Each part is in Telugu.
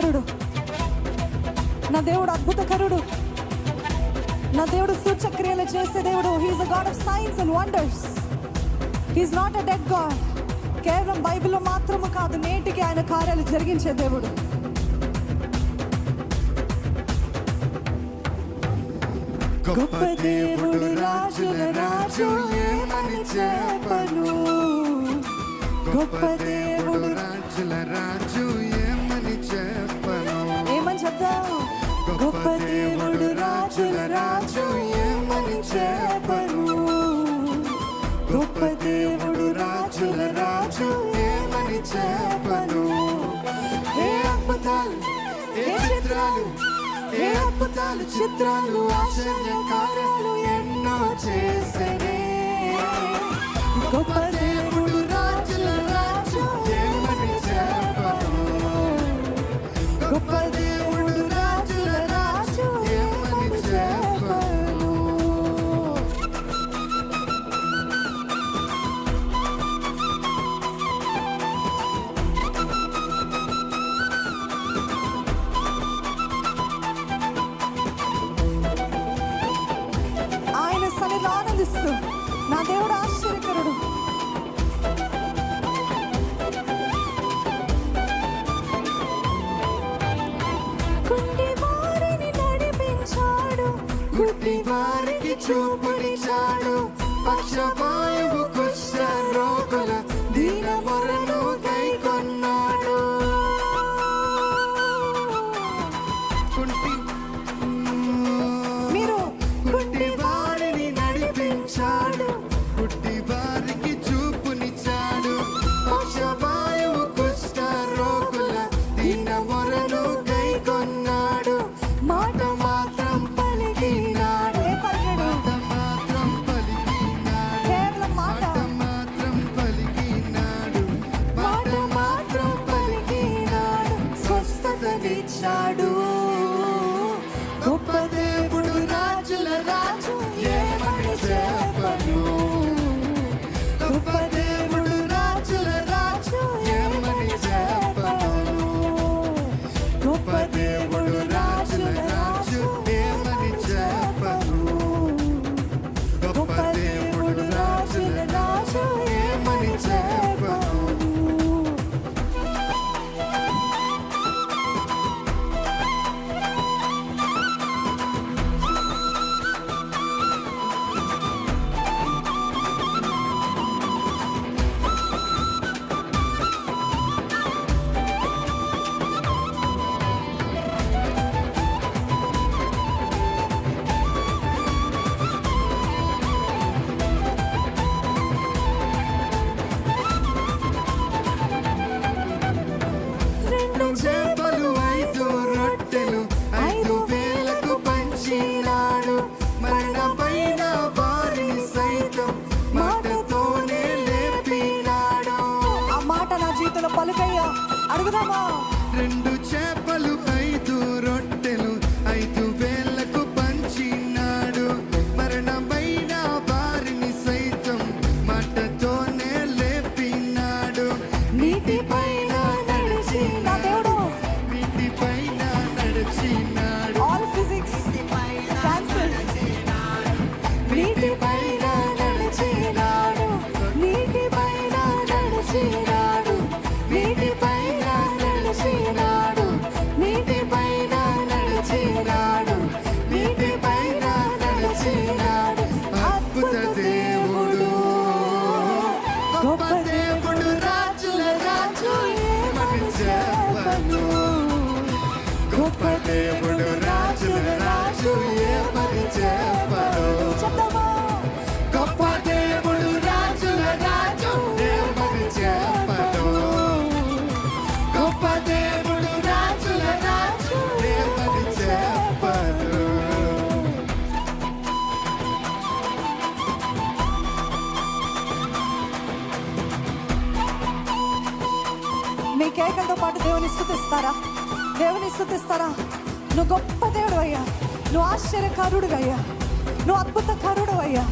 ఆశ్చర్యకరుడు, నా దేవుడు అద్భుతకరుడు, నా దేవుడు సూచక్రియలు చేసే దేవుడు. He is a god of science and wonders. He is not a dead god. కేవలం బైబిల్లో మాత్రము కాదు, నేటికి ఆయన కార్యాలు జరిగించే దేవుడు. గొప్ప దేవుడు, రాజుల రాజు, ఏమని చెప్పను. గొప్ప దేవుడు, రాజుల రాజు, ఏమని చెప్పను. ఏమని చెప్తాం? గొప్ప దేవుడు, రాజుల రాజు, ఏమని చెప్పను. గొప్ప దేవుడు, రాజుల రాజు, ఏమని చెప్పను. ఏ అద్భుతాలు, ఏ చిత్రాలు, ఏ అద్భుతాలు, చిత్రాలు, ఆశ్చర్య కార్యాలు ఎన్నో చేసెనే. గొప్ప దేవుడు, రాజుల రాజు, ఏమని చెప్పను. గొప్ప దేవుడు, రాజుల రాజు, ఏమని చెప్పను. ఆయన సన్నిధిలో ఆనందిస్తూ, నా దేవుడు ఆశ్చర్యకరుడు. కుంటి వారిని నడిపించాడు, గుడ్డి వారికి చూపునిచ్చాడు, పక్షవాయువు కుష్ఠ రోగుల దీన మొరను కైకొన్నాడు. మీరు గుడ్డి వారిని నడిపించాడు, గుడ్డి వారికి చూపునిచ్చాడు, పక్షవాయువు కుష్ఠ రోగుల దీన మొరను కైకొన్నాడు. మాట మాత్రం పలికినాడు, ఏ పలికాడు? మాత్రం పలికినాడు, కేవలం మాట. మాత్రం పలికినాడు, మాట మాత్రం పలికినాడు, స్వస్థతనిచ్చాడు. గొప్ప దేవుడు, రాజుల రాజు, ఏమని చెప్పను. గొప్ప దేవుడు, రాజుల రాజు, ఏమని చెప్పను. గొప్ప దేవుడు, రాజుల రాజు, ఏమని చెప్పను. గొప్ప దేవుడు, రాజుల రాజు, ఏమని చెప్పను. రెండు చేపలు 5 రొట్టెలు 5,000కు పంచినాడు, మరణమైన వారిని సైతం మాటతోనే లేపినాడు. ఆ మాట నా జీవితంలో పలుకయ్యా, అడుగుదామా? 2 చేపలు 5 రొట్టెలు 5,000కు పంచినాడు, మరణమైన వారిని సైతం మాటతోనే లేపినాడు. నీటిపైన నడిచి, నా దేవుడు నీటిపైన నడిచినాడు, ఆల్ ఫిజిక్స్ క్యాన్సర్. నీటిపైన నడిచినాడు, నీటిపైన నడిచినాడు, నీటిపైన నడిచినాడు, నీటిపైన నడిచినాడు, నీటిపైన నడిచినాడు. అద్భుత దేవుడు, గొప్ప దేవుడు, రాజుల రాజు, ఏమని చెప్పను. గొప్ప దేవుడు, రాజుల రాజు, ఏమని చెప్పను. చెప్తామా? గొప్ప దేవుడు, రాజుల రాజు, ఏమని చెప్పను. గొప్ప దేవుడు, రాజుల రాజు, ఏమని చెప్పను. మీ కేకలతో పాటు దేవుని స్తుతిస్తారా? దేవుని స్తుతిస్తారా? నువ్వు గొప్ప దేవుడు అయ్యా, నువ్వు ఆశ్చర్యకారుడు అయ్యా, నువ్వు అద్భుతకారుడు అయ్యా,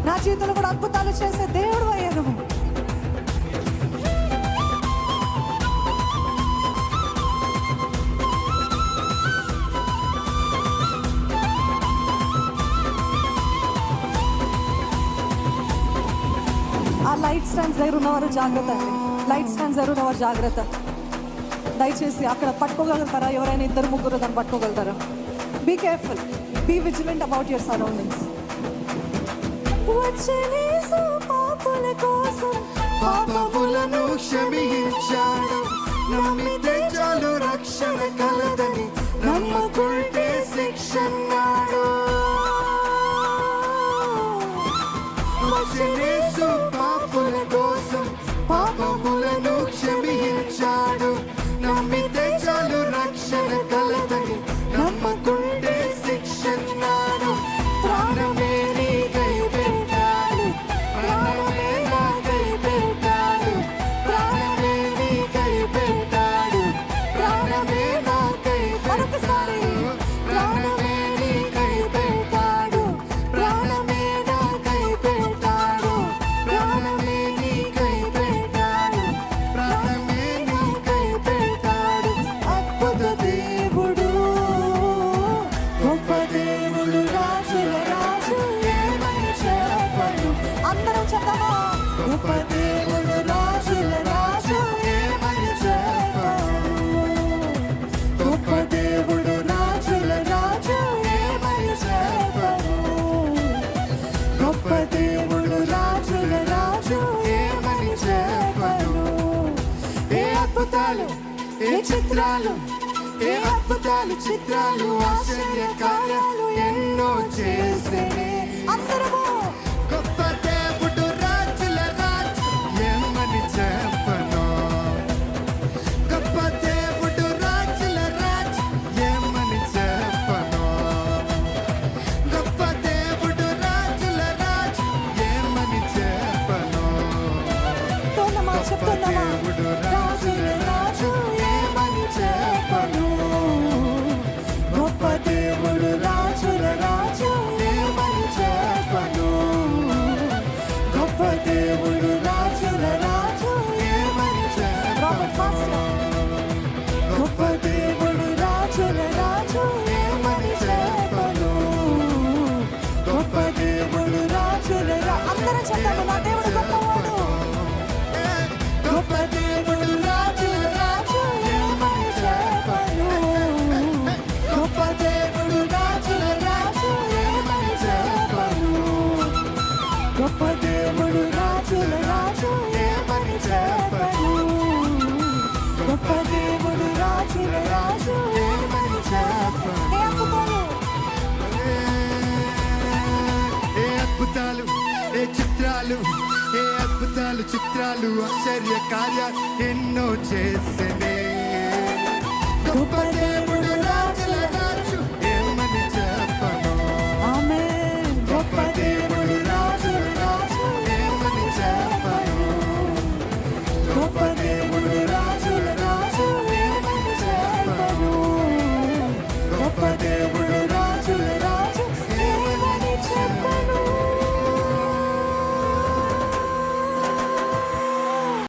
నా జీవితంలో కూడా అద్భుతాలు చేసే దేవుడు అయ్యా నువ్వు. లైట్ స్టాండ్స్ దగ్గర ఉన్నవారు జాగ్రత్త అండి. లైట్ స్టాండ్స్ దగ్గర ఉన్నవారు జాగ్రత్త. దయచేసి అక్కడ పట్టుకోగలుగుతారా? ఎవరైనా ఇద్దరు ముగ్గురు దాన్ని పట్టుకోగలుగుతారా? Be careful, be vigilant about your surroundings. వచ్చేనేసు పాపుల కోసం పాపములను క్షమించాడు, నమ్మితే చాలు రక్షణ కలదని, నమ్మకుంటే శిక్షన్నాడు. వచ్చేనేసు పాపుల కోసం పాపములను క్షమించాడు, నమ్మితే చాలు రక్షణ కలదని, నమ్మకుంటే శిక్షన్నాడు. ప్రాణమే నీకై పెట్టాడు, ప్రాణమే నాకై పెట్టాడు, ప్రాణమే నీకై పెట్టాడు, ప్రాణమే నాకై మరొకసారి. ప్రాణమే నీకై పెట్టాడు, ప్రాణమే నాకై పెట్టాడు, ప్రాణమే నీకై పెట్టాడు, ప్రాణమే నీకై పెట్టాడు. అద్భుత దేవుడు, గొప్ప దేవుడు, రాజుల రాజు, ఏమని చెప్పను. అందరం చెప్తామా? గొప్ప దేవుడు, రాజుల రాజు, ఏమని చెప్పను. గొప్ప దేవుడు, రాజుల రాజు, ఏమని చెప్పను. గొప్ప దేవుడు, రాజుల రాజు, ఏమని చెప్పను. ఏ అద్భుతాలు, ఏ చిత్రాలు, ఏ అద్భుతాలు, చిత్రాలు, ఆశ్చర్య కార్యాలు ఎన్నో చేసేనే. అందరము గొప్ప దేవుడు, రాజుల రాజు, ఏమని చెప్పను. గొప్ప దేవుడు, రాజుల రాజు, ఏమని చెప్పను. గొప్ప దేవుడు, రాజుల రాజు, ఏమని చెప్పను. చెప్తున్నామా? చెప్తున్నామా? దేవుడు, రాజుల రాజు, ఏమని చెప్పను. గొప్ప దేవుడు, రాజుల రాజు, ఏమని చెప్పను. గొప్ప దేవుడు, రాజుల రాజు, ఏమని రాబర్ట్ ఫాస్ట్. చెప్పను. గొప్ప దేవుడు, రాజుల రాజు, ఏమని చెప్పను. గొప్ప దేవుడు, రాజుల రాజు, అందరం చెప్తాము, నా దేవుడు గొప్పవాడు. గొప్ప దేవుడు, రాజుల రాజు, ఏమని చెప్పను. గొప్ప దేవుడు, రాజుల రాజు, ఏమని చెప్పను. గొప్ప దేవుడు, రాజుల రాజు, ఏమని చెప్పను. గొప్ప దేవుడు, రాజుల రాజు, ఏమని చెప్పను. ఏ అద్భుతాలు! ఏ అద్భుతాలు, ఏ చిత్రాలు, ఏ అద్భుతాలు, చిత్రాలు, ఆశ్చర్య కార్యాలు ఎన్నో చేసనే. గొప్ప దేవుడు, రాజుల